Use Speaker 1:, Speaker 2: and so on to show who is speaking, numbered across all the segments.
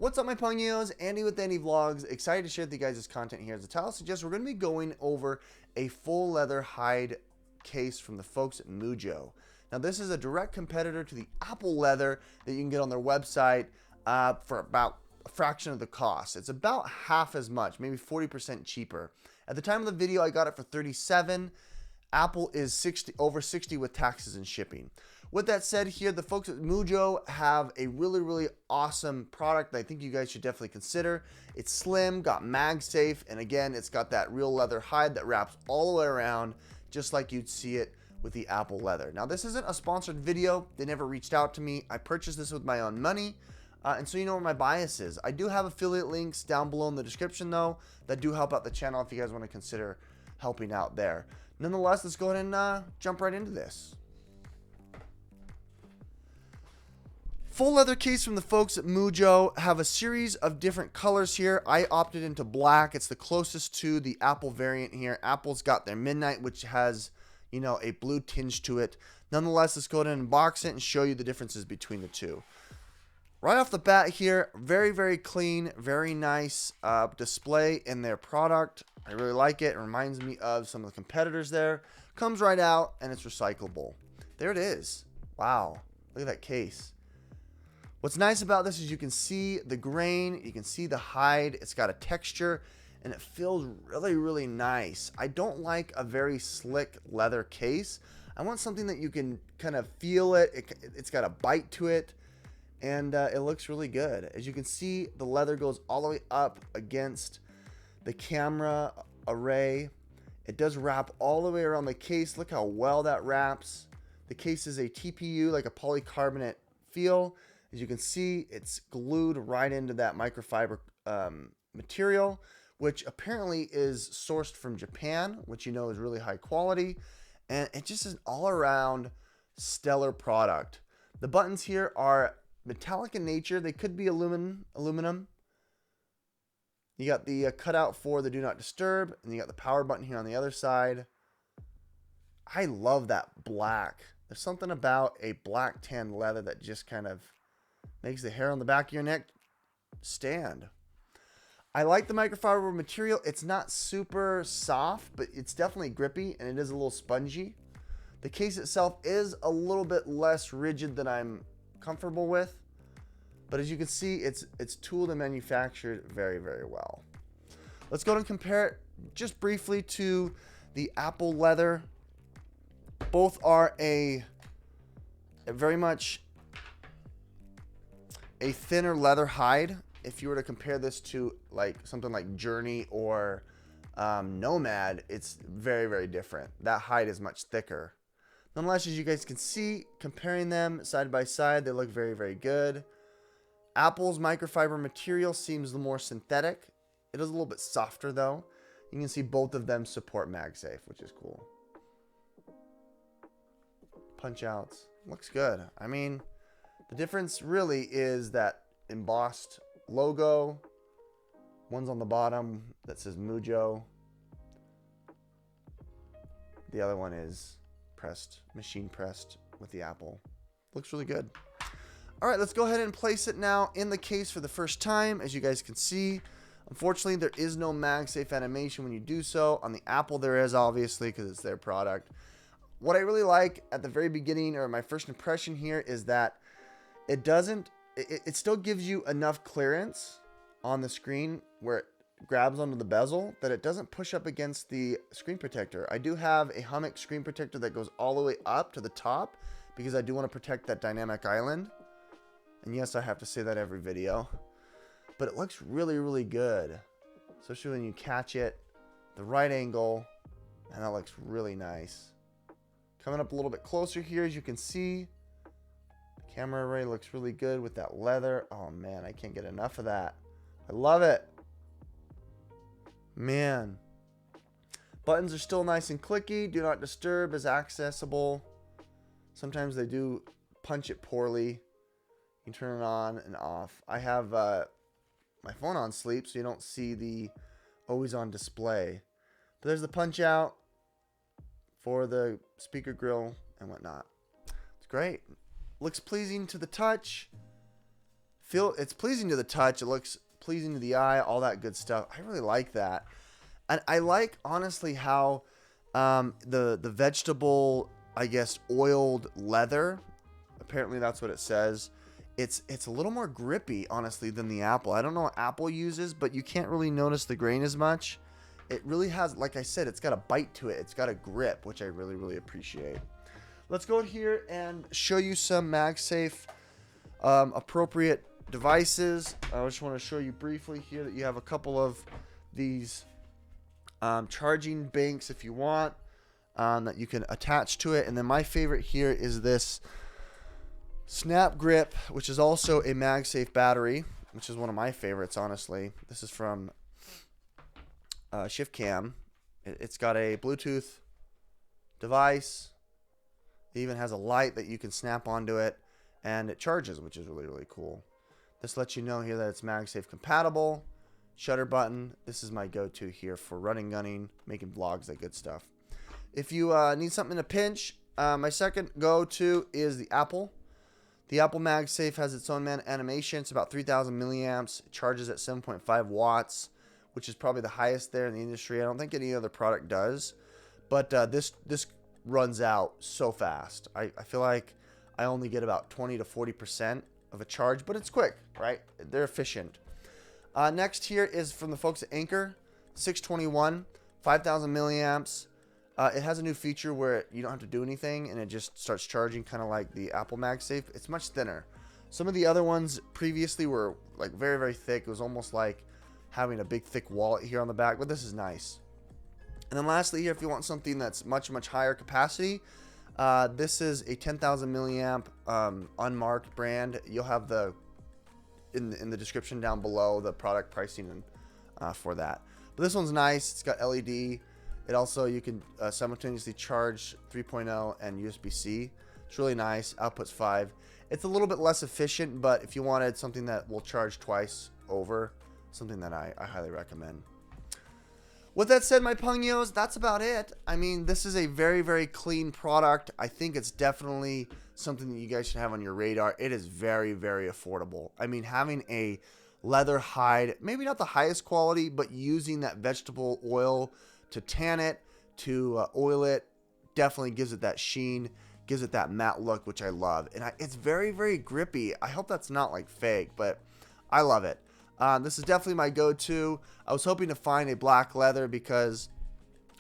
Speaker 1: What's up, my Pongos? Andy with Andy Vlogs. Excited to share with you guys this content here. As the title suggests, we're going to be going over a full leather hide case from the folks at Mujjo. Now, this is a direct competitor to the Apple leather that you can get on their website for about a fraction of the cost. It's about half as much, maybe 40% cheaper. At the time of the video, I got it for $37. Apple is over 60 with taxes and shipping. With that said, here the folks at Mujjo have a really awesome product that I think you guys should definitely consider. It's slim, got MagSafe, and again, it's got that real leather hide that wraps all the way around, just like you'd see it with the Apple leather. Now, this isn't a sponsored video. They never reached out to me. I purchased this with my own money, and so you know where my bias is. I do have affiliate links down below in the description, though, that do help out the channel if you guys want to consider helping out there. Nonetheless, let's go ahead and jump right into this. Full leather case from the folks at Mujjo. Have a series of different colors here. I opted into black. It's the closest to the Apple variant here. Apple's got their Midnight, which has, you know, a blue tinge to it. Nonetheless, let's go ahead and unbox it and show you the differences between the two. Right off the bat here, very clean, very nice display in their product. I really like it. It reminds me of some of the competitors there. Comes right out and it's recyclable. There it is. Wow, look at that case. What's nice about this is you can see the grain, you can see the hide, it's got a texture, and it feels really nice. I don't like a very slick leather case. I want something that you can kind of feel it. It's got a bite to it, and it looks really good. As you can see, the leather goes all the way up against the camera array. It does wrap all the way around the case. Look how well that wraps. The case is a TPU, like a polycarbonate feel. As you can see, it's glued right into that microfiber material, which apparently is sourced from Japan, which you know is really high quality. And it just is an all-around stellar product. The buttons here are metallic in nature. They could be aluminum. You got the cutout for the Do Not Disturb, and you got the power button here on the other side. I love that black. There's something about a black tan leather that just kind of makes the hair on the back of your neck stand. I like the microfiber material. It's not super soft, but it's definitely grippy, and it is a little spongy. The case itself is a little bit less rigid than I'm comfortable with, but as you can see, it's tooled and manufactured very well. Let's go ahead and compare it just briefly to the Apple leather. Both are a very much a thinner leather hide. If you were to compare this to like something like Journey or Nomad, it's very different. That hide is much thicker. Nonetheless, as you guys can see, comparing them side by side, they look very good. Apple's microfiber material seems the more synthetic. It is a little bit softer though. You can see both of them support MagSafe, which is cool. Punch outs. Looks good. I mean, the difference really is that embossed logo. One's on the bottom that says Mujjo. The other one is pressed, machine pressed with the Apple. Looks really good. All right, let's go ahead and place it now in the case for the first time. As you guys can see, unfortunately, there is no MagSafe animation when you do so. On the Apple, there is, obviously, because it's their product. What I really like at the very beginning, or my first impression here, is that it still gives you enough clearance on the screen where it grabs onto the bezel that it doesn't push up against the screen protector. I do have a Hummock screen protector that goes all the way up to the top because I do want to protect that dynamic island. And yes, I have to say that every video. But it looks really good, especially when you catch it the right angle, and that looks really nice. Coming up a little bit closer here, as you can see, camera array looks really good with that leather. Oh man, I can't get enough of that. I love it. Man. Buttons are still nice and clicky. Do Not Disturb is accessible. Sometimes they do punch it poorly. You can turn it on and off. I have my phone on sleep, so you don't see the always on display. But there's the punch out for the speaker grill and whatnot. It's great. Looks pleasing to the touch. It's pleasing to the touch. It looks pleasing to the eye, all that good stuff. I really like that. And I like, honestly, how the vegetable, I guess, oiled leather, apparently that's what it says, it's a little more grippy, honestly, than the Apple. I don't know what Apple uses, but you can't really notice the grain as much. It really has, like I said, it's got a bite to it. It's got a grip, which I really, really appreciate. Let's go here and show you some MagSafe appropriate devices. I just want to show you briefly here that you have a couple of these charging banks if you want, that you can attach to it. And then my favorite here is this Snap Grip, which is also a MagSafe battery, which is one of my favorites, honestly. This is from Shift Cam. It's got a Bluetooth device. It even has a light that you can snap onto it, and it charges, which is really, really cool. This lets you know here that it's MagSafe compatible. Shutter button. This is my go-to here for running, gunning, making vlogs, that good stuff. If you need something in a pinch, my second go-to is the Apple. The Apple MagSafe has its own animation. It's about 3,000 milliamps. It charges at 7.5 watts, which is probably the highest there in the industry. I don't think any other product does, but this runs out so fast. I feel like I only get about 20 to 40% of a charge, but it's quick, right? They're efficient. Next here is from the folks at Anker, 621, 5,000 milliamps. It has a new feature where you don't have to do anything and it just starts charging, kind of like the Apple MagSafe. It's much thinner. Some of the other ones previously were like very, very thick. It was almost like having a big thick wallet here on the back, but this is nice. And then lastly here, if you want something that's much, much higher capacity, this is a 10,000 milliamp unmarked brand. You'll have the in the description down below the product pricing for that. But this one's nice. It's got LED. It also, you can simultaneously charge 3.0 and USB-C. It's really nice. Output's 5. It's a little bit less efficient, but if you wanted something that will charge twice over, something that I highly recommend. With that said, my pungos, that's about it. I mean, this is a very, very clean product. I think it's definitely something that you guys should have on your radar. It is very, very affordable. I mean, having a leather hide, maybe not the highest quality, but using that vegetable oil to tan it, to oil it, definitely gives it that sheen, gives it that matte look, which I love. And it's very, very grippy. I hope that's not like fake, but I love it. This is definitely my go-to. I was hoping to find a black leather because,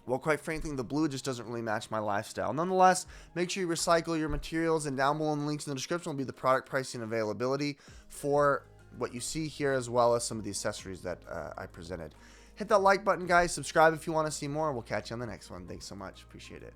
Speaker 1: well, quite frankly, the blue just doesn't really match my lifestyle. Nonetheless, make sure you recycle your materials, and down below in the links in the description will be the product pricing availability for what you see here, as well as some of the accessories that I presented. Hit that like button, guys. Subscribe if you want to see more. We'll catch you on the next one. Thanks so much. Appreciate it.